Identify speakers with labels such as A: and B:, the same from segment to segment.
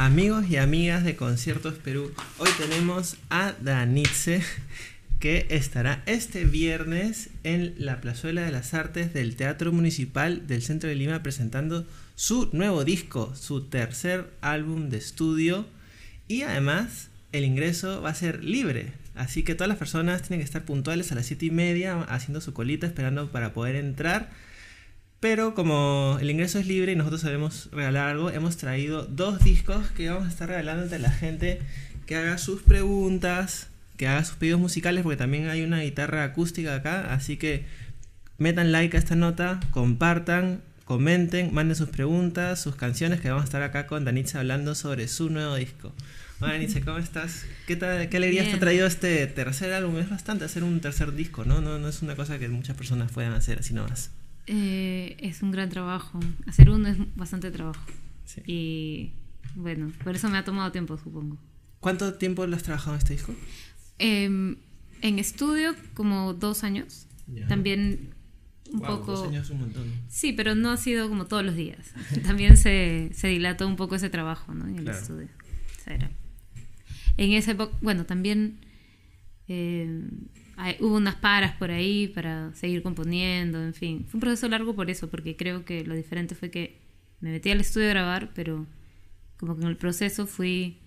A: Amigos y amigas de Conciertos Perú, hoy tenemos a Danitze, que estará este viernes en la Plazuela de las Artes del Teatro Municipal del Centro de Lima presentando su nuevo disco, su tercer álbum de estudio, y además el ingreso va a ser libre, así que todas las personas tienen que estar puntuales a las 7:30 haciendo su colita esperando para poder entrar. Pero como el ingreso es libre y nosotros sabemos regalar algo, hemos traído 2 discos que vamos a estar regalando entre la gente que haga sus preguntas, que haga sus pedidos musicales, porque también hay una guitarra acústica acá, así que metan like a esta nota, compartan, comenten, manden sus preguntas, sus canciones, que vamos a estar acá con Danitze hablando sobre su nuevo disco. Hola Danitze, ¿cómo estás? ¿Qué alegría te ha traído este tercer álbum? Es bastante hacer un tercer disco, ¿no? No es una cosa que muchas personas puedan hacer así nomás.
B: Es un gran trabajo. Hacer uno es bastante trabajo.
A: Sí.
B: Y bueno, por eso me ha tomado tiempo, supongo.
A: ¿Cuánto tiempo lo has trabajado en este disco?
B: En estudio, como 2 años.
A: Ya.
B: También un poco...
A: 2 años es un montón.
B: Sí, pero no ha sido como todos los días. También se dilató un poco ese trabajo, ¿no? En el estudio. O sea, en esa época, bueno, también hubo unas paras por ahí para seguir componiendo, en fin. Fue un proceso largo por eso, porque creo que lo diferente fue que me metí al estudio a grabar, pero como que en el proceso fui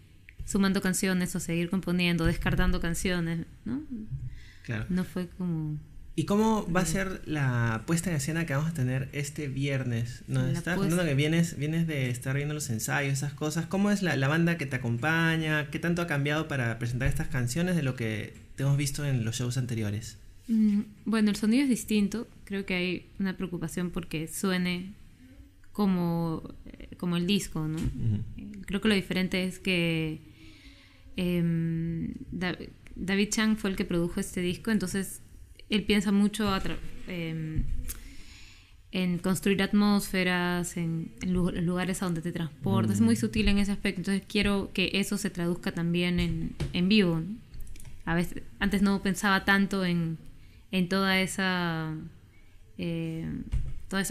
B: sumando canciones o seguir componiendo, descartando canciones, ¿no?
A: Claro.
B: No fue como...
A: ¿Y cómo va a ser la puesta en escena que vamos a tener este viernes? Nos estás contando que vienes de estar viendo los ensayos, esas cosas. ¿Cómo es la banda que te acompaña? ¿Qué tanto ha cambiado para presentar estas canciones de lo que te hemos visto en los shows anteriores?
B: Bueno, el sonido es distinto. Creo que hay una preocupación porque suene como el disco, ¿no? Uh-huh. Creo que lo diferente es que David Chang fue el que produjo este disco, entonces él piensa mucho en construir atmósferas, en lugares a donde te transportas. Es muy sutil en ese aspecto, entonces quiero que eso se traduzca también en vivo, ¿no? A veces, antes no pensaba tanto en toda esa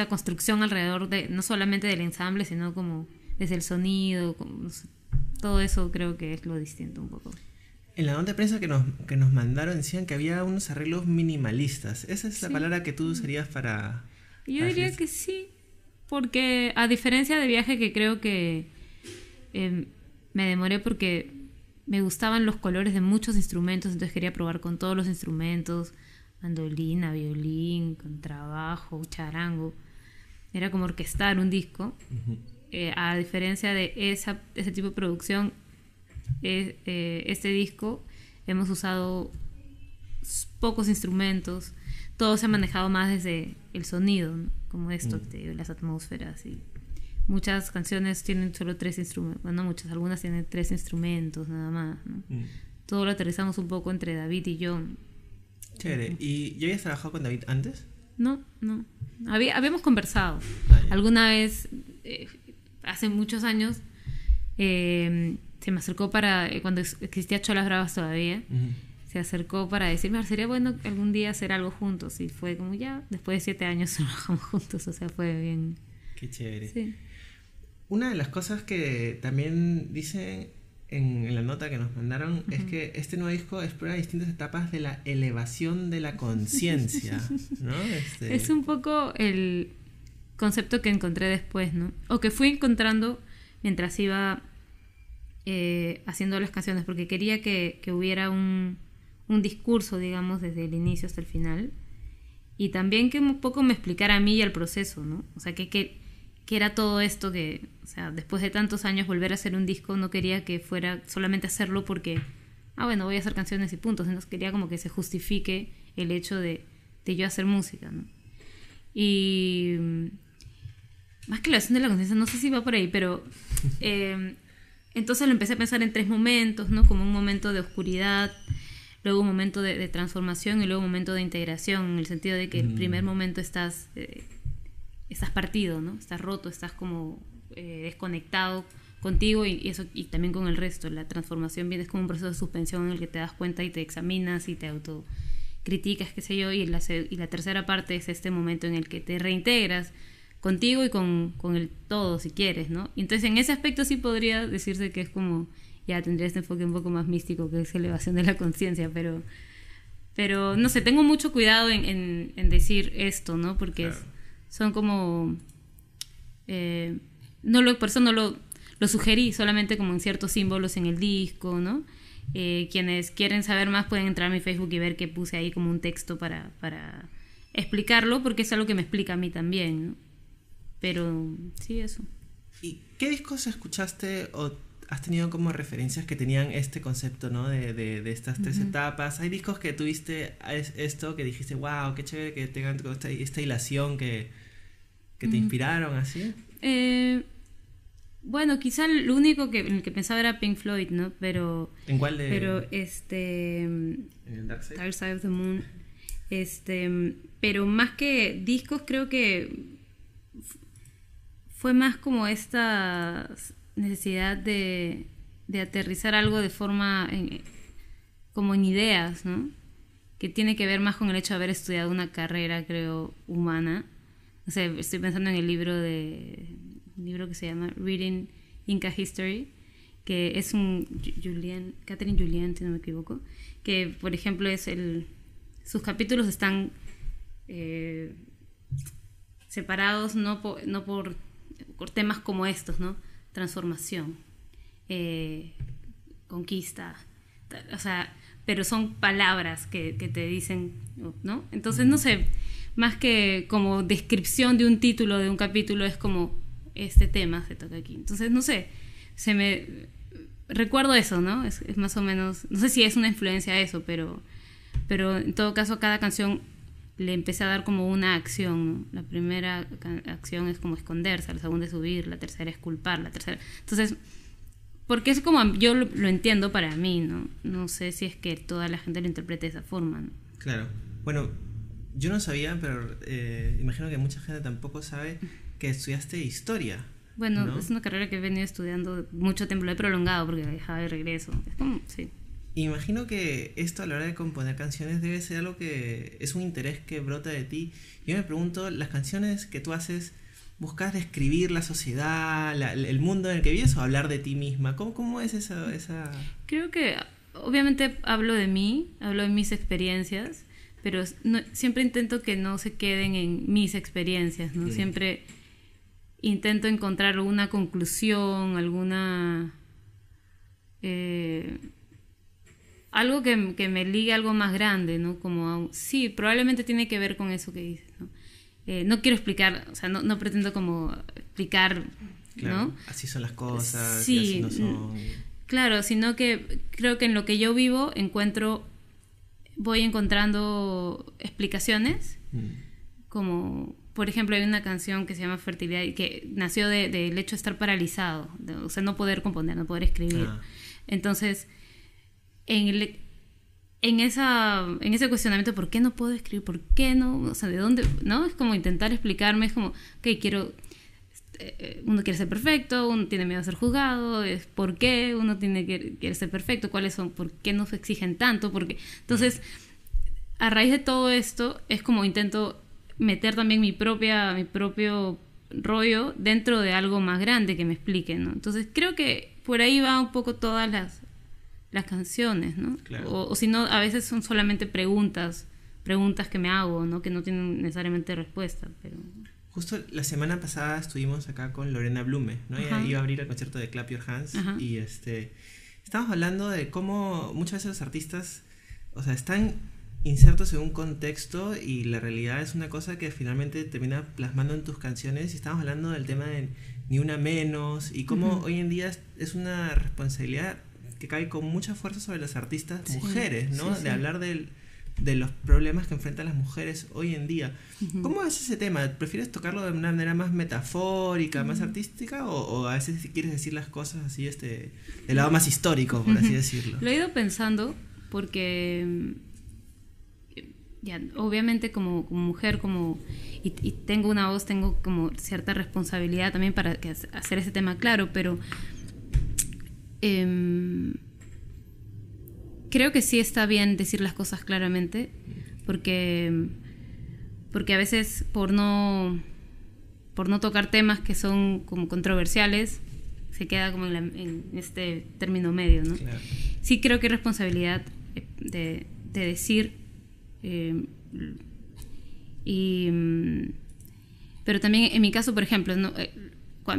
B: construcción alrededor de, no solamente del ensamble, sino como desde el sonido, como, no sé, todo eso creo que es lo distinto un poco.
A: En la nota de prensa que nos mandaron decían que había unos arreglos minimalistas. ¿Esa es la palabra que tú usarías para...?
B: Yo diría que sí, porque a diferencia de Viaje, que creo que me demoré porque me gustaban los colores de muchos instrumentos, entonces quería probar con todos los instrumentos, mandolina, violín, contrabajo, charango. Era como orquestar un disco. Uh-huh. A diferencia de ese tipo de producción, este disco hemos usado pocos instrumentos, todo se ha manejado más desde el sonido, ¿no? Como esto, las atmósferas, y muchas canciones tienen solo 3 instrumentos, bueno, muchas, algunas tienen 3 instrumentos nada más, ¿no? Todo lo aterrizamos un poco entre David y yo.
A: Chévere. ¿Y ya habías trabajado con David antes?
B: No. Habíamos conversado alguna vez, hace muchos años. Se me acercó cuando existía Cholas Bravas todavía. Uh-huh. Se acercó para decirme, sería bueno algún día hacer algo juntos, y fue como ya, después de 7 años trabajamos juntos, o sea, fue bien.
A: Qué chévere.
B: Sí.
A: Una de las cosas que también dicen en la nota que nos mandaron, uh-huh, es que este nuevo disco explora distintas etapas de la elevación de la conciencia, ¿no?
B: Es un poco el concepto que encontré después, ¿no? O que fui encontrando mientras iba haciendo las canciones, porque quería que hubiera un discurso, digamos, desde el inicio hasta el final, y también que un poco me explicara a mí y al proceso, ¿no? O sea, que era todo esto que, o sea, después de tantos años volver a hacer un disco, no quería que fuera solamente hacerlo porque, bueno, voy a hacer canciones y puntos, entonces quería como que se justifique el hecho de yo hacer música, ¿no? Y más que la elevación de la conciencia, no sé si va por ahí, pero entonces lo empecé a pensar en 3 momentos, ¿no? Como un momento de oscuridad, luego un momento de transformación y luego un momento de integración, en el sentido de que el primer momento estás partido, ¿no? Estás roto, estás como desconectado contigo y eso, y también con el resto. La transformación viene, es como un proceso de suspensión en el que te das cuenta y te examinas y te autocriticas, qué sé yo, y la tercera parte es este momento en el que te reintegras contigo y con el todo, si quieres, ¿no? Y entonces en ese aspecto sí podría decirse que es como, ya tendría este enfoque un poco más místico, que es elevación de la conciencia, pero no sé, tengo mucho cuidado en decir esto, ¿no? Porque
A: Claro.
B: son como... por eso no lo sugerí, solamente como en ciertos símbolos en el disco, ¿no? Quienes quieren saber más pueden entrar a mi Facebook y ver que puse ahí como un texto para explicarlo, porque es algo que me explica a mí también, ¿no? Pero sí, eso.
A: ¿Y qué discos escuchaste o has tenido como referencias que tenían este concepto, ¿no? De estas tres etapas? ¿Hay discos que tuviste esto que dijiste, wow, qué chévere que tengan esta hilación que te inspiraron así?
B: Bueno, quizá lo único en el que pensaba era Pink Floyd, ¿no?
A: ¿En cuál de...?
B: Pero
A: ¿En el Dark Side?
B: Dark Side of the Moon. Pero más que discos, creo que fue más como esta necesidad de aterrizar algo de forma como en ideas, ¿no? Que tiene que ver más con el hecho de haber estudiado una carrera, creo, humana. O sea, estoy pensando en el libro que se llama Reading Inca History, que es Catherine Julien, si no me equivoco, que por ejemplo sus capítulos están separados no por temas como estos, ¿no? Transformación, conquista, o sea, pero son palabras que te dicen, ¿no? Entonces, no sé, más que como descripción de un título de un capítulo, es como este tema se toca aquí. Entonces, no sé, recuerdo eso, ¿no? Es más o menos, no sé si es una influencia a eso, pero en todo caso cada canción le empecé a dar como una acción, ¿no? La primera acción es como esconderse, la segunda es huir, la tercera es culpar, la tercera... Entonces, porque es como yo lo entiendo para mí, ¿no? No sé si es que toda la gente lo interprete de esa forma, ¿no?
A: Claro. Bueno, yo no sabía, pero imagino que mucha gente tampoco sabe que estudiaste historia.
B: Bueno,
A: ¿no?
B: Es una carrera que he venido estudiando mucho tiempo, lo he prolongado porque dejaba de regreso. Es como, sí.
A: Imagino que esto a la hora de componer canciones debe ser algo que es un interés que brota de ti. Yo me pregunto, las canciones que tú haces, ¿buscas describir la sociedad, el mundo en el que vives o hablar de ti misma? ¿Cómo es esa...?
B: Creo que obviamente hablo de mí, hablo de mis experiencias, pero siempre intento que no se queden en mis experiencias, ¿no? Siempre intento encontrar alguna conclusión, algo que me ligue a algo más grande, ¿no? Como sí, probablemente tiene que ver con eso que dices, ¿no? No quiero explicar, o sea, no pretendo como explicar,
A: Claro,
B: ¿no?
A: así son las cosas,
B: Sí,
A: y así no son.
B: Claro, sino que creo que en lo que yo vivo voy encontrando explicaciones, como por ejemplo hay una canción que se llama Fertilidad y que nació del hecho de estar paralizado, o sea, no poder componer, no poder escribir. Entonces, en ese cuestionamiento, ¿por qué no puedo escribir? ¿Por qué no? O sea, ¿de dónde? ¿No? Es como intentar explicarme, es como, ok, uno quiere ser perfecto, uno tiene miedo a ser juzgado, es por qué uno quiere ser perfecto, cuáles son, por qué nos exigen tanto, entonces a raíz de todo esto es como intento meter también mi propio rollo dentro de algo más grande que me explique, ¿no? Entonces creo que por ahí va un poco todas las canciones, ¿no?
A: Claro.
B: O si no, a veces son solamente preguntas que me hago, ¿no? Que no tienen necesariamente respuesta, pero...
A: Justo la semana pasada estuvimos acá con Lorena Blume, ¿no? Ella iba a abrir el concierto de Clap Your Hands. Ajá. Y estábamos hablando de cómo muchas veces los artistas, o sea, están insertos en un contexto y la realidad es una cosa que finalmente termina plasmando en tus canciones. Y estábamos hablando del tema de Ni Una Menos y cómo hoy en día es una responsabilidad que cae con mucha fuerza sobre las artistas mujeres, ¿no? De hablar de los problemas que enfrentan las mujeres hoy en día. ¿Cómo es ese tema? ¿Prefieres tocarlo de una manera más metafórica, más artística o a veces quieres decir las cosas así del lado más histórico, por así decirlo?
B: Lo he ido pensando porque ya, obviamente como mujer y tengo una voz, tengo como cierta responsabilidad también para hacer ese tema claro, pero creo que sí está bien decir las cosas claramente, porque a veces por no por no tocar temas que son como controversiales, se queda como en este término medio, ¿no?
A: Claro.
B: Sí creo que hay responsabilidad de decir, pero también en mi caso, por ejemplo, ¿no?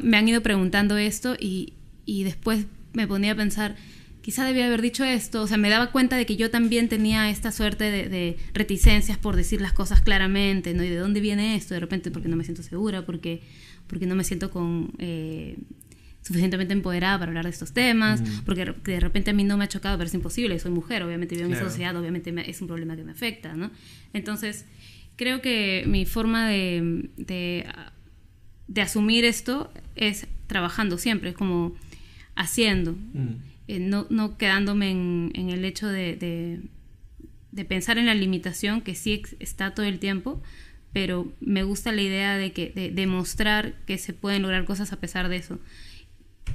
B: Me han ido preguntando esto y después me ponía a pensar, quizá debía haber dicho esto, o sea, me daba cuenta de que yo también tenía esta suerte de reticencias por decir las cosas claramente, ¿no? ¿Y de dónde viene esto? De repente porque no me siento segura, porque no me siento suficientemente empoderada para hablar de estos temas, porque de repente a mí no me ha chocado, pero es imposible, soy mujer, obviamente vivo en esa sociedad, obviamente es un problema que me afecta, ¿no? Entonces, creo que mi forma de asumir esto es trabajando siempre, es como haciendo, no quedándome en el hecho de pensar en la limitación que sí está todo el tiempo, pero me gusta la idea de demostrar que se pueden lograr cosas a pesar de eso.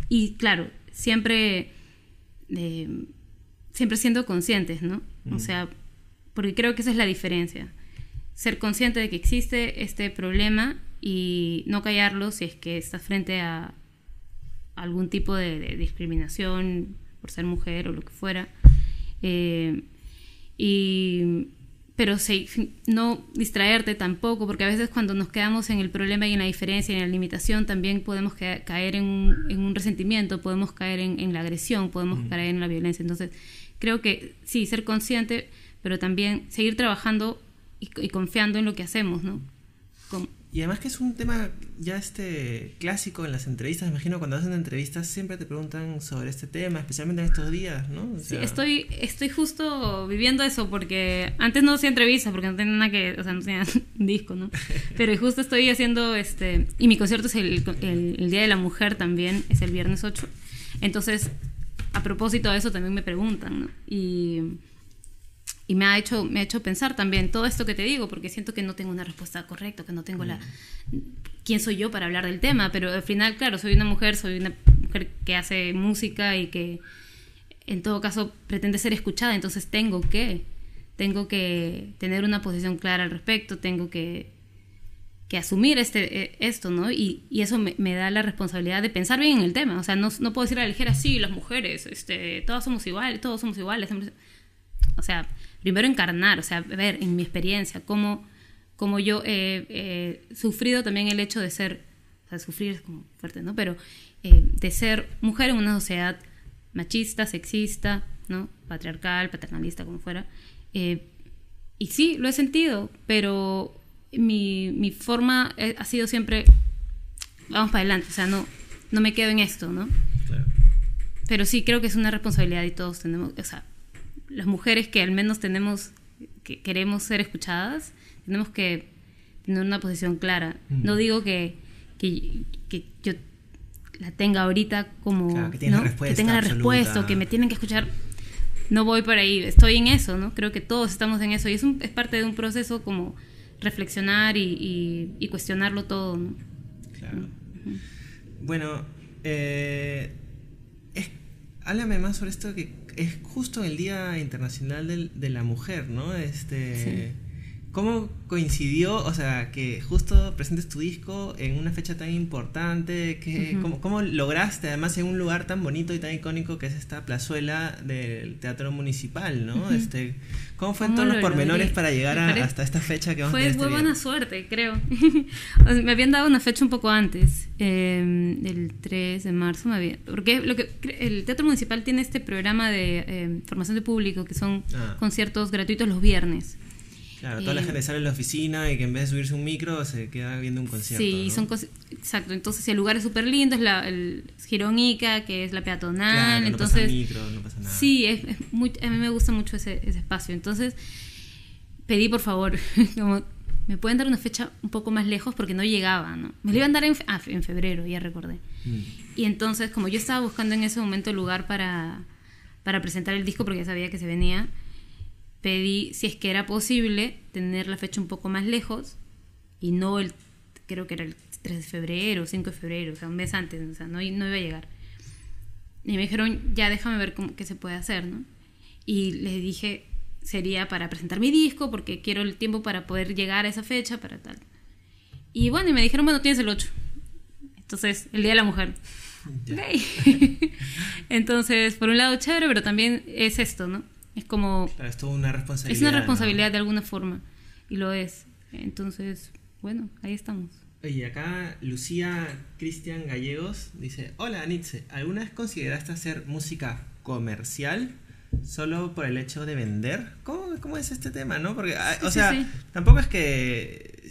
B: Y claro, siempre siendo conscientes, ¿no? O sea, porque creo que esa es la diferencia. Ser consciente de que existe este problema y no callarlo si es que estás frente a algún tipo de discriminación por ser mujer o lo que fuera. Pero no distraerte tampoco, porque a veces cuando nos quedamos en el problema y en la diferencia y en la limitación, también podemos caer en un resentimiento, podemos caer en la agresión, podemos caer en la violencia. Entonces, creo que sí, ser consciente, pero también seguir trabajando y confiando en lo que hacemos, ¿no?
A: Y además que es un tema ya clásico en las entrevistas. Me imagino cuando hacen entrevistas siempre te preguntan sobre este tema, especialmente en estos días, ¿no? O sea...
B: Sí, estoy justo viviendo eso, porque antes no hacía entrevistas porque no tenía nada o sea, no tenía un disco, ¿no? Pero justo estoy haciendo y mi concierto es el Día de la Mujer también, es el viernes 8. Entonces, a propósito de eso también me preguntan, ¿no? Y me ha hecho pensar también todo esto que te digo, porque siento que no tengo una respuesta correcta, que no tengo quién soy yo para hablar del tema, pero al final, claro, soy una mujer que hace música y que en todo caso pretende ser escuchada, entonces tengo que tener una posición clara al respecto, tengo que asumir esto, ¿no? Y eso me da la responsabilidad de pensar bien en el tema, o sea, no puedo decir a la ligera, sí, las mujeres, todos somos iguales. O sea, primero encarnar, o sea, ver en mi experiencia cómo yo he sufrido también el hecho de ser, o sea, sufrir es como fuerte, ¿no? Pero de ser mujer en una sociedad machista, sexista, ¿no? Patriarcal, paternalista, como fuera. Y sí, lo he sentido, pero mi forma ha sido siempre, vamos para adelante, o sea, no me quedo en esto, ¿no? Claro. Pero sí, creo que es una responsabilidad y todos tenemos, o sea, las mujeres que al menos que queremos ser escuchadas, tenemos que tener una posición clara. No digo que yo la tenga ahorita como,
A: claro, que tenga la
B: respuesta o que me tienen que escuchar. No voy por ahí, estoy en eso, ¿no? Creo que todos estamos en eso y es parte de un proceso como reflexionar y cuestionarlo todo, ¿no?
A: Claro. Bueno, háblame más sobre esto que es justo el Día Internacional de la Mujer, ¿no?
B: Sí.
A: ¿Cómo coincidió, o sea, que justo presentes tu disco en una fecha tan importante? ¿Cómo lograste, además, en un lugar tan bonito y tan icónico que es esta plazuela del Teatro Municipal, ¿no? ¿Cómo fue todos los pormenores para llegar hasta esta fecha que vamos a tener?
B: Fue buena suerte, creo. O sea, me habían dado una fecha un poco antes, el 3 de marzo porque el Teatro Municipal tiene este programa de formación de público, que son conciertos gratuitos los viernes.
A: Claro, toda la gente sale en la oficina y que en vez de subirse un micro se queda viendo un concierto.
B: Sí, ¿no? Exacto. Entonces el lugar es súper lindo, es el Girón Ica, que es la peatonal.
A: Claro,
B: entonces,
A: no pasa micro, no pasa nada.
B: Sí, a mí me gusta mucho ese espacio. Entonces pedí, por favor, como, ¿me pueden dar una fecha un poco más lejos? Porque no llegaba, ¿no? Me lo iban a dar en febrero, ya recordé. Y entonces, como yo estaba buscando en ese momento el lugar para presentar el disco, porque ya sabía que se venía, pedí, si es que era posible, tener la fecha un poco más lejos y no creo que era el 3 de febrero, 5 de febrero, o sea, un mes antes, o sea, no iba a llegar. Y me dijeron, ya déjame ver qué se puede hacer, ¿no? Y les dije, sería para presentar mi disco, porque quiero el tiempo para poder llegar a esa fecha, para tal. Y bueno, y me dijeron, bueno, tienes el 8. Entonces, el Día de la Mujer. Okay. Entonces, por un lado chévere, pero también es esto, ¿no? Es como...
A: Claro, es toda una responsabilidad.
B: Es una responsabilidad,
A: ¿no?
B: de alguna forma. Y lo es. Entonces, bueno, ahí estamos.
A: Oye, acá Lucía Cristian Gallegos dice: hola Nitze, ¿alguna vez consideraste hacer música comercial solo por el hecho de vender? ¿Cómo es este tema, no? Porque, o sea, sí. Tampoco es que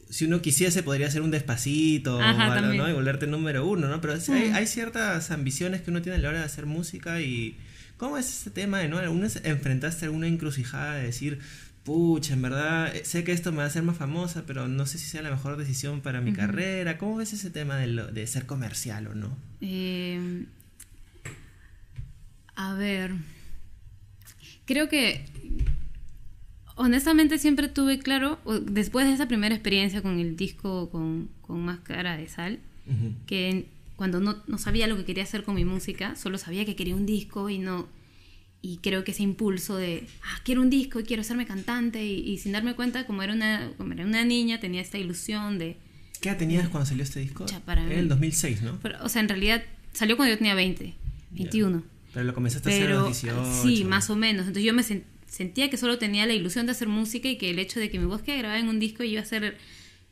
A: si uno quisiese podría hacer un Despacito,
B: ajá,
A: o algo,
B: ¿no?
A: Y volverte número uno, ¿no? Pero hay ciertas ambiciones que uno tiene a la hora de hacer música. Y ¿cómo es este tema, ¿no? ¿Alguna vez enfrentaste alguna encrucijada de decir, pucha, en verdad, sé que esto me va a hacer más famosa, pero no sé si sea la mejor decisión para mi carrera? ¿Cómo ves ese tema de ser comercial o no?
B: A ver, creo que honestamente siempre tuve claro, después de esa primera experiencia con el disco con Máscara de Sal, que cuando no sabía lo que quería hacer con mi música, solo sabía que quería un disco y creo que ese impulso de, quiero un disco y quiero hacerme cantante, y sin darme cuenta, como era una niña, tenía esta ilusión de...
A: ¿Qué edad tenías cuando salió este disco?
B: Para
A: Era el 2006, ¿no?
B: Pero, o sea, en realidad salió cuando yo tenía 21.
A: Yeah. Pero lo comenzaste a hacer a los 18.
B: Sí, más o menos. Entonces yo me sentía que solo tenía la ilusión de hacer música, y que el hecho de que mi voz quedara grabada en un disco iba a ser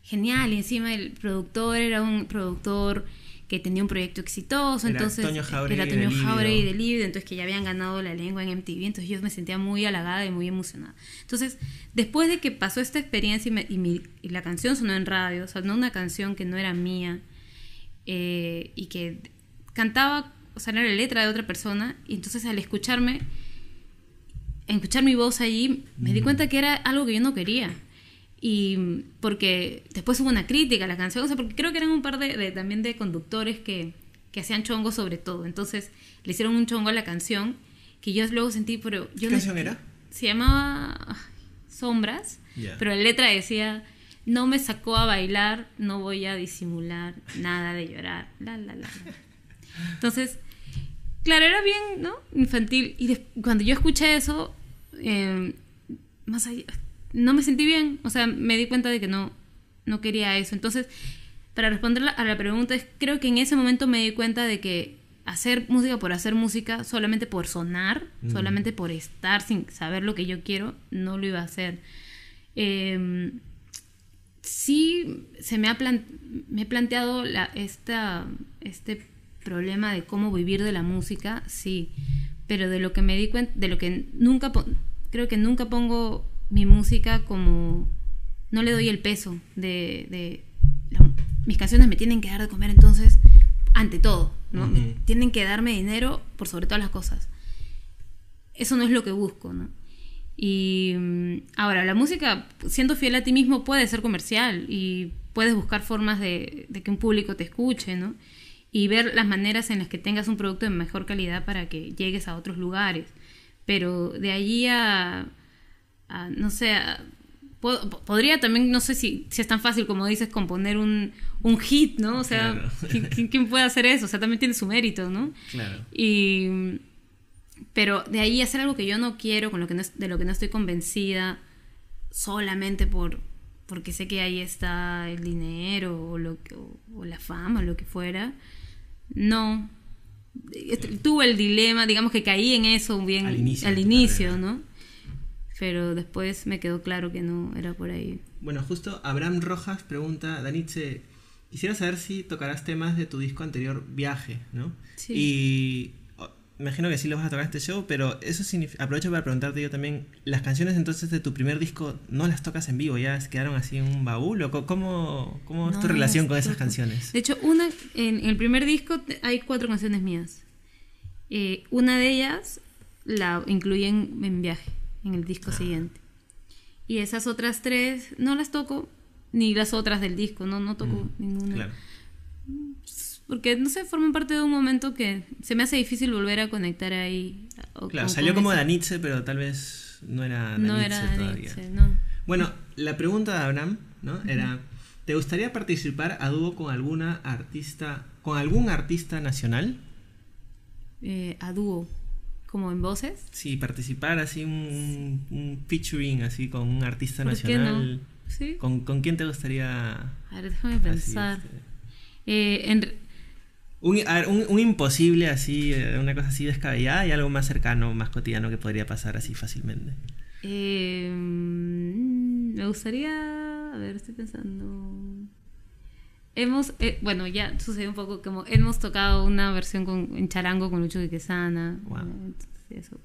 B: genial. Y encima el productor era un productor que tenía un proyecto exitoso,
A: era
B: entonces
A: Toño Jauregui
B: de Líbido, entonces que ya habían ganado la lengua en MTV, entonces yo me sentía muy halagada y muy emocionada. Entonces, después de que pasó esta experiencia y la canción sonó en radio, o sea, no una canción que no era mía, y que cantaba, o sea, era la letra de otra persona, y entonces al escuchar mi voz allí, me di cuenta que era algo que yo no quería. Y porque después hubo una crítica a la canción, o sea, porque creo que eran un par también de conductores que hacían chongo sobre todo. Entonces le hicieron un chongo a la canción que yo luego sentí, pero yo...
A: ¿Qué canción era?
B: Se llamaba Sombras, pero la letra decía: no me sacó a bailar, no voy a disimular, nada de llorar, la. Entonces, claro, era bien, ¿no? Infantil. Y cuando yo escuché eso, más allá... no me sentí bien, o sea, me di cuenta de que no quería eso. Entonces, para responder a la pregunta, creo que en ese momento me di cuenta de que hacer música por hacer música, solamente por sonar, solamente por estar sin saber lo que yo quiero, no lo iba a hacer. Sí, me he planteado este problema de cómo vivir de la música, sí, pero de lo que me di cuenta, de lo que creo que nunca pongo mi música como... no le doy el peso mis canciones me tienen que dar de comer, entonces, ante todo, ¿no? Tienen que darme dinero por sobre todas las cosas. Eso no es lo que busco, ¿no? Y ahora, la música, siendo fiel a ti mismo, puede ser comercial, y puedes buscar formas de que un público te escuche, ¿no? Y ver las maneras en las que tengas un producto de mejor calidad para que llegues a otros lugares. Pero de allí no sé, podría también, no sé si es tan fácil como dices, componer un hit, ¿no? O sea, claro. ¿quién puede hacer eso? O sea, también tiene su mérito, ¿no?
A: Claro.
B: Pero de ahí hacer algo que yo no quiero, de lo que no estoy convencida, solamente porque sé que ahí está el dinero o la fama o lo que fuera, no. Tuve el dilema, digamos que caí en eso bien al inicio, ¿no? Pero después me quedó claro que no era por ahí.
A: Bueno, justo Abraham Rojas pregunta: Danitze, quisiera saber si tocarás temas de tu disco anterior, Viaje, ¿no?
B: Sí.
A: Y imagino que sí los vas a tocar en este show, pero eso significa, aprovecho para preguntarte yo también, ¿las canciones entonces de tu primer disco no las tocas en vivo? ¿Ya quedaron así en un baúl? ¿O cómo es tu relación con esas canciones?
B: De hecho, en el primer disco hay 4 canciones mías. Una de ellas la incluí en Viaje, en el disco siguiente. Y esas otras 3 no las toco, ni las otras del disco, no toco ninguna. Claro. Porque, no sé, forman parte de un momento que se me hace difícil volver a conectar ahí.
A: Claro, salió como Danitze, pero tal vez no era Danitze todavía.
B: No.
A: Bueno, la pregunta de Abraham, ¿no? Era: ¿te gustaría participar a dúo con algún artista nacional?
B: A dúo, ¿como en voces?
A: Sí, participar así un featuring así con un artista nacional.
B: ¿Por qué no? Sí.
A: ¿Con quién te gustaría?
B: A ver, déjame pensar.
A: Un imposible así, una cosa así descabellada y algo más cercano, más cotidiano que podría pasar así fácilmente.
B: Me gustaría... A ver, estoy pensando... bueno, ya sucedió un poco como... Hemos tocado una versión en charango con Lucho Quesana.
A: Wow.
B: Eso.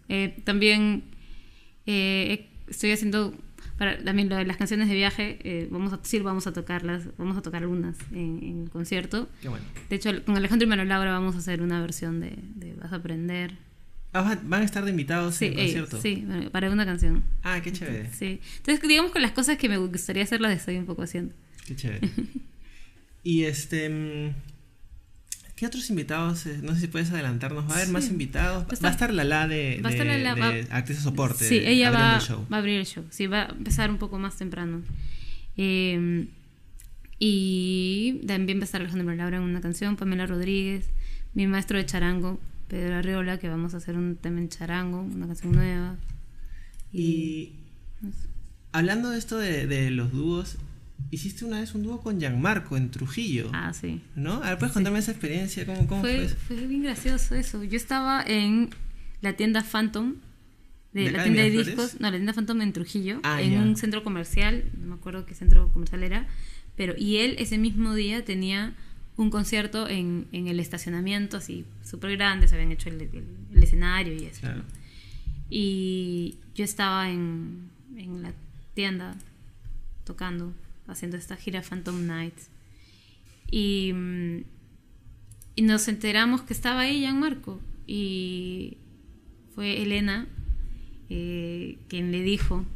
B: También estoy haciendo... también lo de las canciones de viaje, vamos a tocarlas, vamos a tocar algunas en el concierto.
A: Qué bueno.
B: De hecho, con Alejandro y Manuel Laura vamos a hacer una versión de Vas a aprender.
A: ¿Van a estar de invitados en el concierto?
B: Sí, para una canción.
A: Ah, qué chévere.
B: Sí. Entonces, digamos que las cosas que me gustaría hacer las estoy un poco haciendo.
A: Qué chévere. Y ¿qué otros invitados? No sé si puedes adelantarnos. ¿Va a haber más invitados? Va a estar Lala de actriz de soporte.
B: Sí, ella va
A: el show.
B: Va a abrir el show. Sí, va a empezar un poco más temprano. Y también va a estar Alejandro Laura en una canción, Pamela Rodríguez, mi maestro de charango, Pedro Arriola, que vamos a hacer un tema en charango, una canción nueva.
A: Y hablando de esto de los dúos, hiciste una vez un dúo con Gianmarco en Trujillo.
B: Ah, sí.
A: ¿No? A ver, ¿puedes contarme esa experiencia? ¿Cómo fue eso?
B: Fue bien gracioso eso. Yo estaba en la tienda Phantom, la tienda de discos, la tienda Phantom en Trujillo, un centro comercial, no me acuerdo qué centro comercial era, y él ese mismo día tenía un concierto en el estacionamiento, así súper grande, se habían hecho el escenario y eso. Claro. Y yo estaba en la tienda tocando, haciendo esta gira Phantom Nights, y nos enteramos que estaba ahí Gianmarco, y fue Elena quien le dijo.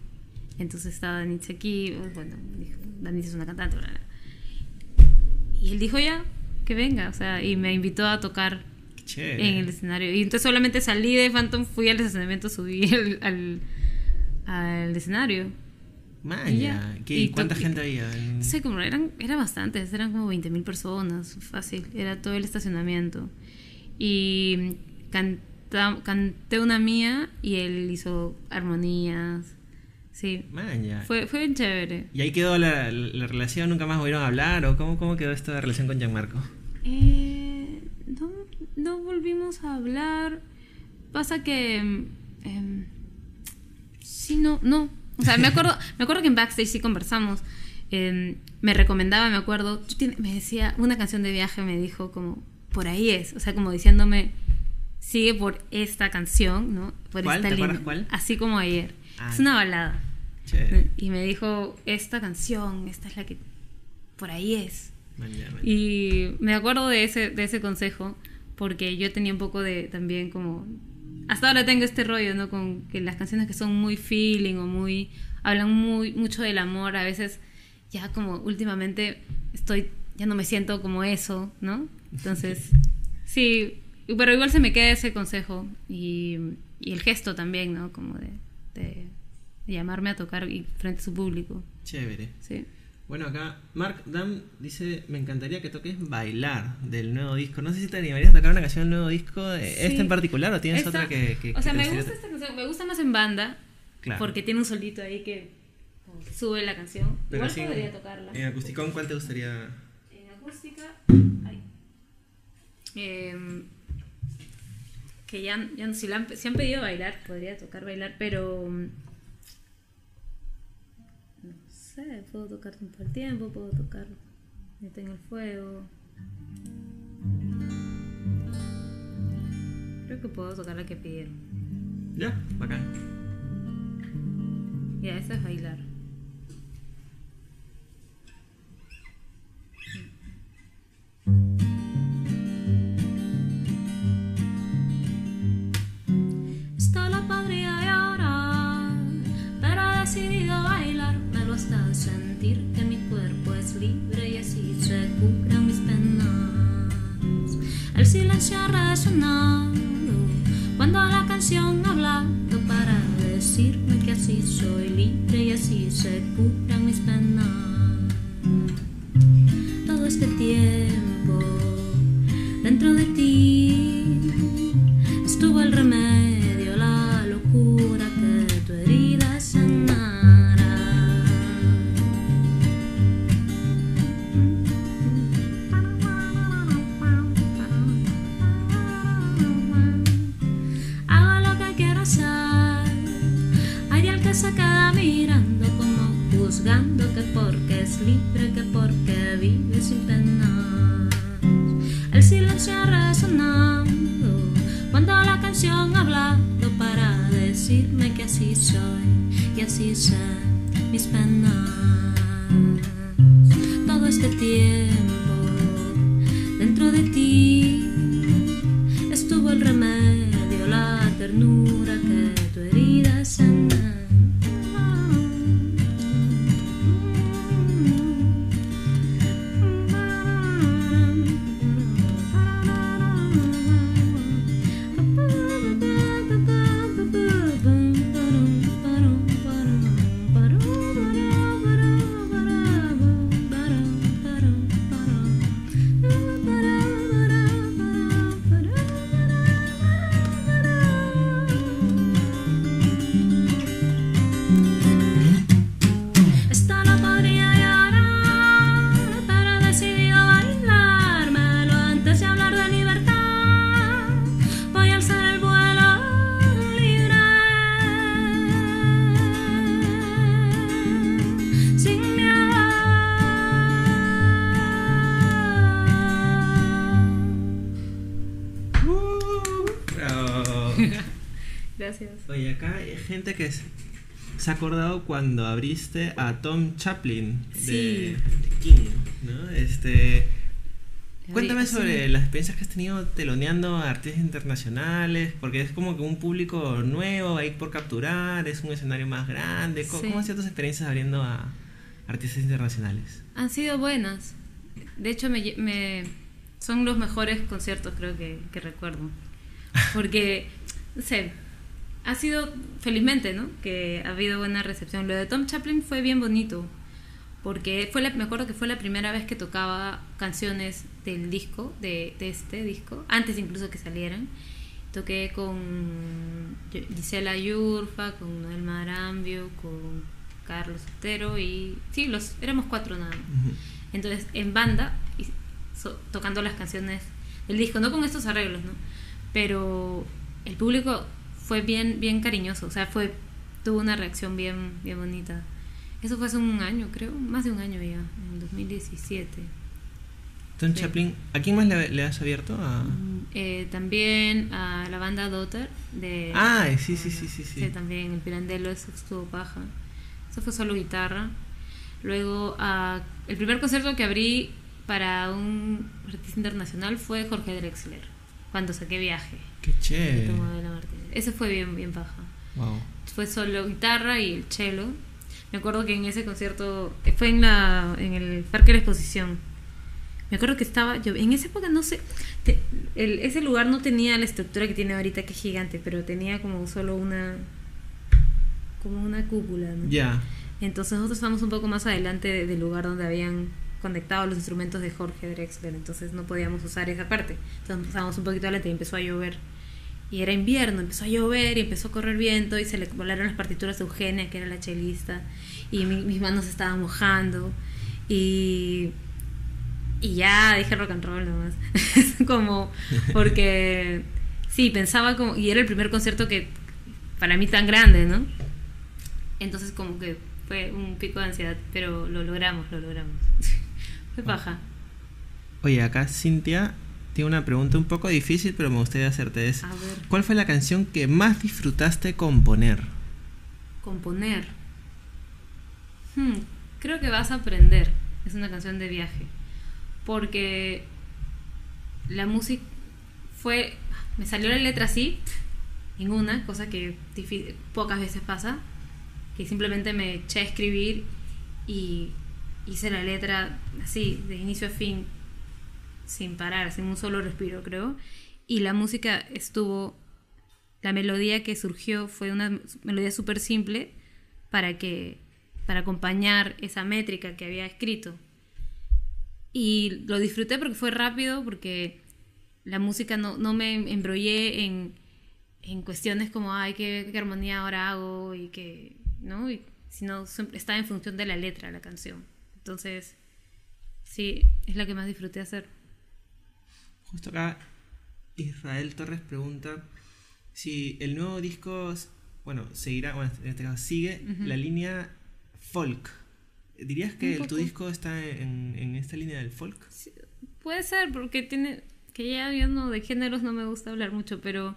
B: Entonces estaba Danitze aquí, bueno, dijo, Danitze es una cantante, bla, bla. Y él dijo ya, que venga, o sea, y me invitó a tocar en el escenario. Y entonces solamente salí de Phantom, fui al estacionamiento, subí al escenario.
A: Maña, ¿y cuánta gente había?
B: No sé, como eran bastantes, eran como 20.000 personas, fácil, era todo el estacionamiento. Y canté una mía y él hizo armonías. Sí. Maña. Fue bien chévere.
A: ¿Y ahí quedó la relación? ¿Nunca más volvieron a hablar? ¿O cómo quedó esta relación con Gianmarco?
B: No volvimos a hablar. Pasa que sí, no. O sea, me acuerdo que en backstage sí conversamos. Me recomendaba, me acuerdo, me decía, una canción de viaje me dijo como, por ahí es. O sea, como diciéndome, sigue por esta canción, ¿no? Por
A: ¿Cuál?
B: Esta
A: ¿Te
B: línea.
A: acuerdas cuál?
B: Así como ayer. Es una balada.
A: Chévere.
B: Y me dijo, esta canción, esta es la que por ahí es.
A: Mañana.
B: Y me acuerdo de ese consejo, porque yo tenía un poco de también como... Hasta ahora tengo este rollo, ¿no? Con que las canciones que son muy feeling o hablan mucho del amor, a veces ya como últimamente ya no me siento como eso, ¿no? Entonces, sí, pero igual se me queda ese consejo y el gesto también, ¿no? Como de llamarme a tocar frente a su público.
A: Chévere.
B: Sí.
A: Bueno, acá Mark Dam dice, me encantaría que toques Bailar del nuevo disco. No sé si te animarías a tocar una canción del nuevo disco, ¿esta en particular o tienes otra que
B: o sea, me gusta esta canción, me gusta más en banda,
A: claro, porque
B: tiene un solito ahí que sube la canción.
A: Pero
B: igual podría tocarla.
A: En acústicón, ¿cuál te gustaría?
B: En acústica, que ya si han pedido bailar, podría tocar Bailar, pero... No sé, puedo tocar todo el tiempo, puedo tocar Mete en el fuego. Creo que puedo tocar la que pidieron.
A: Ya, bacán.
B: Ya, esa es Bailar.
C: Esto lo podría llorar, pero he decidido bailarmelo hasta sentir que mi cuerpo es libre y así se cubren mis penas. El silencio ha resonado cuando la canción ha hablado para decirme que así soy libre y así se cubren mis penas. Todo este tiempo dentro de ti estuvo el remedio, la locura que tu herida sanara. que porque es libre, que porque vive sin penas. El silencio ha resonado cuando la canción ha hablado para decirme que así soy y así sé mis penas. Todo este tiempo dentro de ti estuvo el remedio, la ternura que tu herida sana.
B: Gracias.
A: Oye, acá hay gente que se ha acordado cuando abriste a Tom Chaplin de King, ¿no? Cuéntame sobre las experiencias que has tenido teloneando a artistas internacionales, porque es como que un público nuevo ahí por capturar, es un escenario más grande. ¿Cómo han sido tus experiencias abriendo a artistas internacionales?
B: Han sido buenas. De hecho, son los mejores conciertos, creo que recuerdo. Porque, no sé, ha sido, felizmente, ¿no?, que ha habido buena recepción. Lo de Tom Chaplin fue bien bonito, porque me acuerdo que fue la primera vez que tocaba canciones del disco, de este disco, antes incluso que salieran. Toqué con Gisela Yurfa, con Noel Marambio, con Carlos Otero y sí, éramos 4 nada más. Uh-huh. Entonces, en banda, tocando las canciones del disco, no con estos arreglos, ¿no? Pero el público fue bien cariñoso, o sea, tuvo una reacción bien bonita. Eso fue hace un año, creo, más de un año ya, en 2017.
A: Tom Chaplin, ¿a quién más le has abierto?
B: También a la banda Daughter de...
A: Sí.
B: Sí, también el Pirandello, eso estuvo paja. Eso fue solo guitarra. Luego, el primer concierto que abrí para un artista internacional fue Jorge Drexler, cuando saqué Viaje.
A: ¡Qué chévere!
B: Ese fue bien paja.
A: Wow.
B: Fue solo guitarra y el cello. Me acuerdo que en ese concierto fue en el Parque de la Exposición. Me acuerdo que estaba yo en esa época, no sé, ese lugar no tenía la estructura que tiene ahorita, que es gigante, pero tenía como solo una cúpula, ¿no?
A: Ya.
B: Entonces nosotros estábamos un poco más adelante del lugar donde habían conectado los instrumentos de Jorge Drexler, entonces no podíamos usar esa parte. Entonces estábamos un poquito adelante y empezó a llover. Y era invierno, empezó a llover y empezó a correr viento y se le volaron las partituras a Eugenia, que era la chelista, y mis manos se estaban mojando y ya dije rock and roll nomás. Como, porque sí, pensaba como, y era el primer concierto que para mí tan grande, ¿no? Entonces como que fue un pico de ansiedad, pero lo logramos. Fue paja.
A: Oye, acá Cintia tiene una pregunta un poco difícil, pero me gustaría hacerte eso.
B: A ver.
A: ¿Cuál fue la canción que más disfrutaste componer?
B: Componer. Creo que Vas a aprender. Es una canción de Viaje. Porque la música me salió la letra así, en una, cosa que pocas veces pasa, que simplemente me eché a escribir y hice la letra así, de inicio a fin, sin parar, sin un solo respiro, creo. Y la música la melodía que surgió fue una melodía súper simple para acompañar esa métrica que había escrito. Y lo disfruté porque fue rápido, porque la música no me embrollé en cuestiones como qué armonía ahora hago y que, ¿no? Sino estaba en función de la letra de la canción. Entonces, sí, es la que más disfruté hacer.
A: Justo acá Israel Torres pregunta si el nuevo disco, seguirá, en este caso sigue la línea folk. ¿Dirías que
B: Un
A: tu
B: poco.
A: disco está en esta línea del folk?
B: Sí, puede ser, porque tiene... Que ya yo no, de géneros no me gusta hablar mucho, pero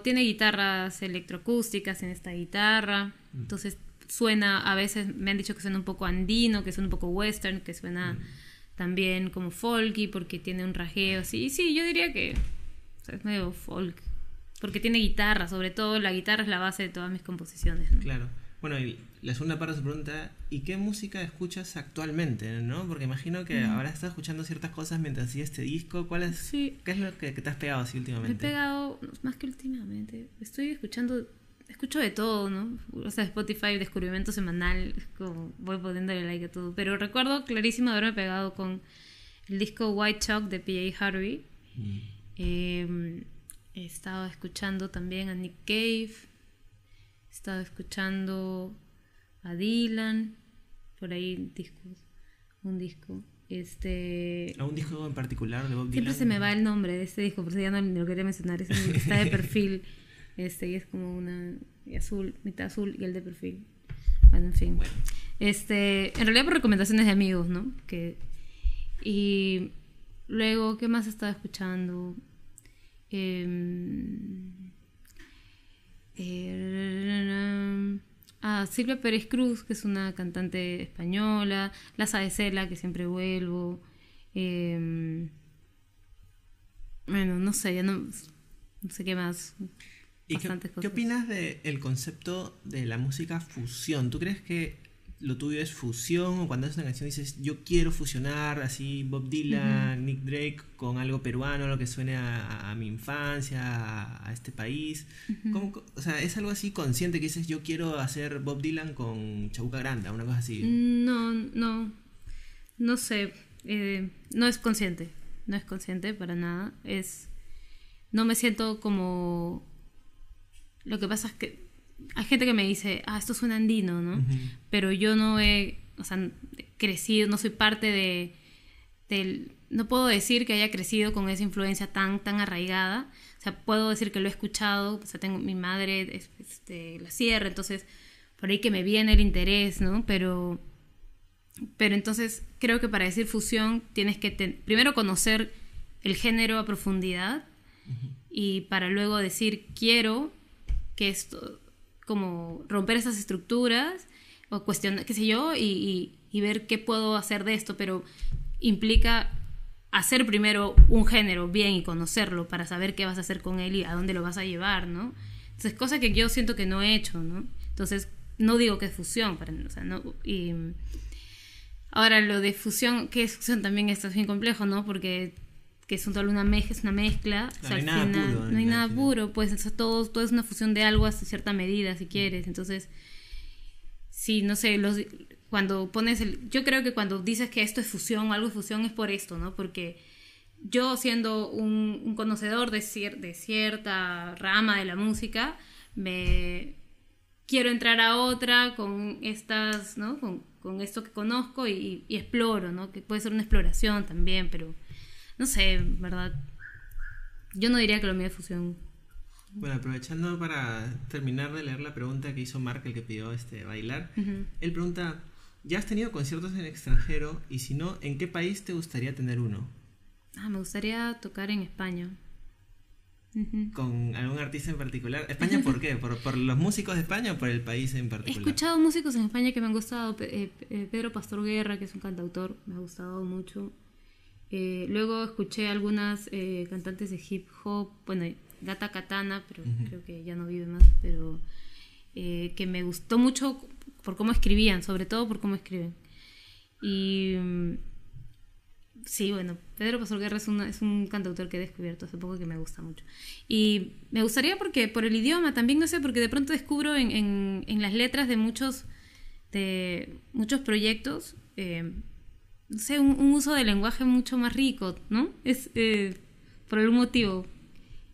B: tiene guitarras electroacústicas en esta guitarra. Entonces suena, a veces me han dicho que suena un poco andino, que suena un poco western, que suena también como folky, porque tiene un rajeo así. Y sí, yo diría que o sea, es medio folk, porque tiene guitarra, sobre todo la guitarra es la base de todas mis composiciones, ¿no?
A: Claro. Bueno, y la segunda parte de su pregunta, ¿y qué música escuchas actualmente, no? Porque imagino que ahora estás escuchando ciertas cosas mientras hacías este disco.
B: Sí.
A: ¿Qué es lo que te has pegado así
B: Me he
A: últimamente?
B: pegado, más que últimamente, escucho de todo, ¿no? O sea, Spotify, descubrimiento semanal, como voy poniéndole like a todo. Pero recuerdo clarísimo haberme pegado con el disco White Chalk de P.J. Harvey. He estado escuchando también a Nick Cave. He estado escuchando a Dylan. Por ahí un disco.
A: ¿A un disco en particular de Bob Dylan?
B: Siempre se me va el nombre de este disco, por si ya no lo quería mencionar. Es el que está de perfil. Y es como una azul, mitad azul y el de perfil. Bueno, en fin.
A: Bueno.
B: En realidad por recomendaciones de amigos, ¿no? Y luego, ¿qué más estaba escuchando? Silvia Pérez Cruz, que es una cantante española. Laza de Cela, que siempre vuelvo. Bueno, no sé, ya no sé qué más.
A: ¿Y
B: Bastantes
A: qué
B: cosas.
A: opinas del concepto de la música fusión? ¿Tú crees que lo tuyo es fusión o cuando haces una canción dices yo quiero fusionar así Bob Dylan, Nick Drake con algo peruano, lo que suene a mi infancia, a este país? O sea, ¿es algo así consciente que dices yo quiero hacer Bob Dylan con Chabuca Granda, una cosa así?
B: No sé, no es consciente para nada. No me siento como... Lo que pasa es que hay gente que me dice, esto suena andino, ¿no? Pero yo no he, o sea, crecido, no soy parte no puedo decir que haya crecido con esa influencia tan arraigada. O sea, puedo decir que lo he escuchado, o sea, mi madre es la sierra, entonces por ahí que me viene el interés, ¿no? Pero entonces creo que para decir fusión tienes que primero conocer el género a profundidad y para luego decir quiero que esto, como romper esas estructuras o cuestionar, qué sé yo, y ver qué puedo hacer de esto, pero implica hacer primero un género bien y conocerlo para saber qué vas a hacer con él y a dónde lo vas a llevar, ¿no? Entonces, cosa que yo siento que no he hecho, ¿no? Entonces, no digo que es fusión, o sea, no, y ahora lo de fusión, ¿qué es fusión? También esto es bien complejo, ¿no? Porque que es una mezcla, o sea,
A: No hay
B: al
A: nada
B: final
A: puro,
B: no hay nada
A: al final.
B: puro, pues o sea, todo es una fusión de algo hasta cierta medida, si quieres. Entonces, sí, no sé, cuando pones yo creo que cuando dices que esto es fusión o algo es fusión es por esto, ¿no? Porque yo siendo un conocedor de cierta rama de la música, me quiero entrar a otra con estas, ¿no? Con esto que conozco y exploro, ¿no? Que puede ser una exploración también, pero no sé, ¿verdad? Yo no diría que lo mío es fusión.
A: Bueno, aprovechando para terminar de leer la pregunta que hizo Mark, el que pidió bailar, él pregunta, ¿ya has tenido conciertos en el extranjero? Y si no, ¿en qué país te gustaría tener uno?
B: Me gustaría tocar en España.
A: ¿Con algún artista en particular? ¿España por qué? ¿Por los músicos de España o por el país en
B: He
A: particular?
B: escuchado músicos en España que me han gustado. Pedro Pastor Guerra, que es un cantautor, me ha gustado mucho. Luego escuché algunas cantantes de hip hop, bueno, Gata Katana, pero creo que ya no vive más, pero que me gustó mucho por cómo escribían, sobre todo por cómo escriben. Y sí, bueno, Pedro Pastor Guerra es un cantautor que he descubierto hace poco que me gusta mucho. Y me gustaría por el idioma también, no sé, porque de pronto descubro en las letras de muchos proyectos, no sé, un uso del lenguaje mucho más rico, ¿no? Es por algún motivo.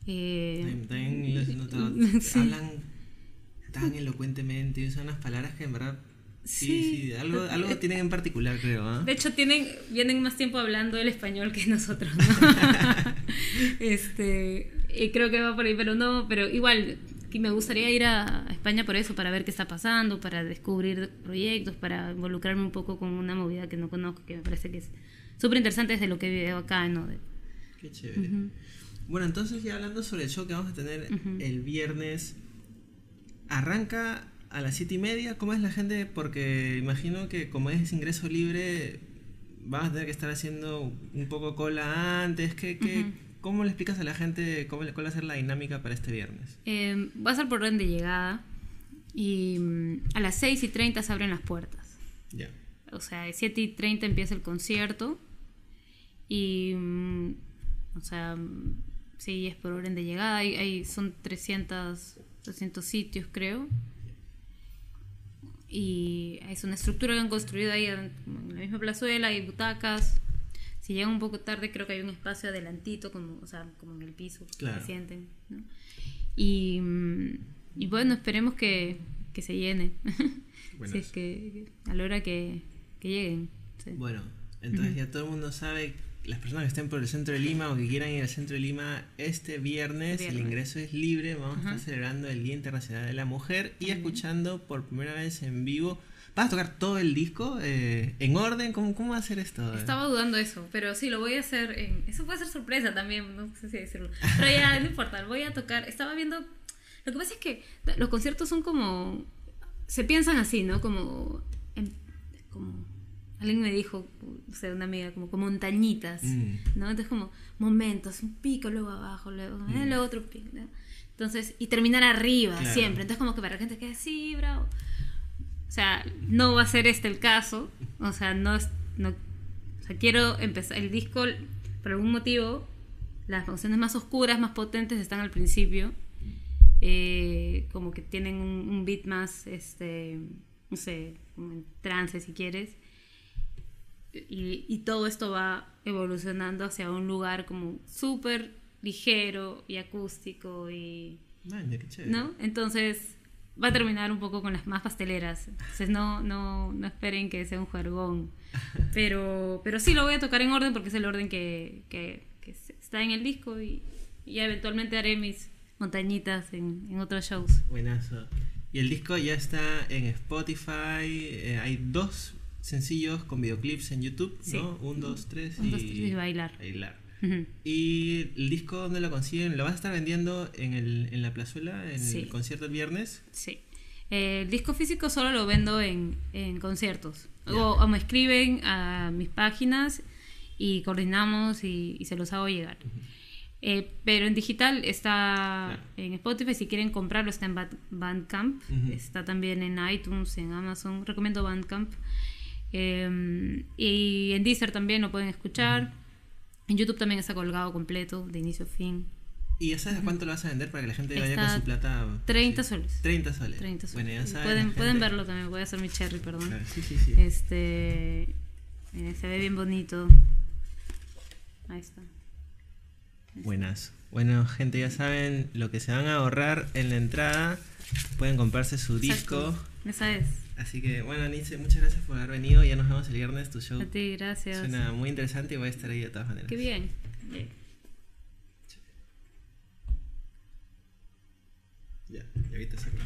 A: También los he notado,
B: Sí.
A: hablan tan elocuentemente y usan unas palabras que en verdad sí, algo tienen en particular, creo, ¿eh?
B: De hecho, vienen más tiempo hablando el español que nosotros, ¿no? Y creo que va por ahí, pero igual, que me gustaría ir a España por eso, para ver qué está pasando, para descubrir proyectos, para involucrarme un poco con una movida que no conozco, que me parece que es súper interesante desde lo que veo acá, ¿no?
A: Qué chévere. Bueno, entonces ya hablando sobre el show que vamos a tener el viernes, arranca a las 7:30. ¿Cómo es la gente? Porque imagino que como es ingreso libre, vas a tener que estar haciendo un poco cola antes. ¿Cómo le explicas a la gente cuál va a ser la dinámica para este viernes?
B: Va a ser por orden de llegada y a las 6:30 se abren las puertas.
A: Ya.
B: O sea, a 7:30 empieza el concierto y, o sea, sí, es por orden de llegada. Son 300 sitios, creo. Y es una estructura que han construido ahí en la misma plazuela, hay butacas. Si llegan un poco tarde, creo que hay un espacio adelantito, como en el piso,
A: claro,
B: se sienten, ¿no? Y bueno, esperemos que se llene. Si es que a la hora que lleguen. Sí.
A: Bueno, entonces ya todo el mundo sabe, las personas que estén por el centro de Lima o que quieran ir al centro de Lima, este viernes el ingreso es libre. Vamos a estar celebrando el Día Internacional de la Mujer y escuchando por primera vez en vivo. ¿Vas a tocar todo el disco en orden? ¿Cómo va a ser esto?
B: Estaba dudando eso, pero sí, lo voy a hacer. Eso puede ser sorpresa también, no sé si decirlo. Pero ya, no importa, voy a tocar. Estaba viendo. Lo que pasa es que los conciertos son como. Se piensan así, ¿no? Como alguien me dijo, o sea, una amiga, como montañitas, ¿no? Entonces, como momentos, un pico, luego abajo, luego otro pico, ¿no? Entonces, y terminar arriba, claro, siempre. Entonces, como que para la gente que sí, bravo. O sea, no va a ser este el caso. O sea, o sea, quiero empezar el disco, por algún motivo, las canciones más oscuras, más potentes están al principio. Como que tienen un beat más, no sé, como en trance si quieres. Y todo esto va evolucionando hacia un lugar como súper ligero y acústico y...
A: Qué chévere.
B: ¿No? Entonces va a terminar un poco con las más pasteleras. Entonces no esperen que sea un juergón. Pero sí lo voy a tocar en orden porque es el orden que está en el disco y ya eventualmente haré mis montañitas en otros shows.
A: Buenazo. Y el disco ya está en Spotify. Hay 2 sencillos con videoclips en YouTube, ¿no?
B: Sí.
A: 1, 2, 3
B: y bailar.
A: ¿Y el disco dónde lo consiguen? ¿Lo vas a estar vendiendo en la plazuela, en el concierto el viernes?
B: Sí. El disco físico solo lo vendo en conciertos. O me escriben a mis páginas y coordinamos y se los hago llegar. Pero en digital está en Spotify. Si quieren comprarlo está en Bandcamp. Está también en iTunes, en Amazon. Recomiendo Bandcamp. Y en Deezer también lo pueden escuchar. En YouTube también está colgado completo, de inicio a fin.
A: ¿Y ya sabes a cuánto lo vas a vender para que la gente vaya con su plata?
B: 30 soles.
A: 30 soles.
B: 30 soles.
A: Bueno, ya saben,
B: pueden verlo también. Voy a hacer mi cherry, perdón.
A: Claro, sí.
B: Se ve bien bonito. Ahí está.
A: Buenas. Bueno, gente, ya saben lo que se van a ahorrar en la entrada. Pueden comprarse su disco.
B: Esa es.
A: Así que, bueno, Nitze, muchas gracias por haber venido. Ya nos vemos el viernes, tu show.
B: A ti, gracias.
A: Suena muy interesante y voy a estar ahí de todas maneras.
B: Qué bien.
A: Ya ahorita saco.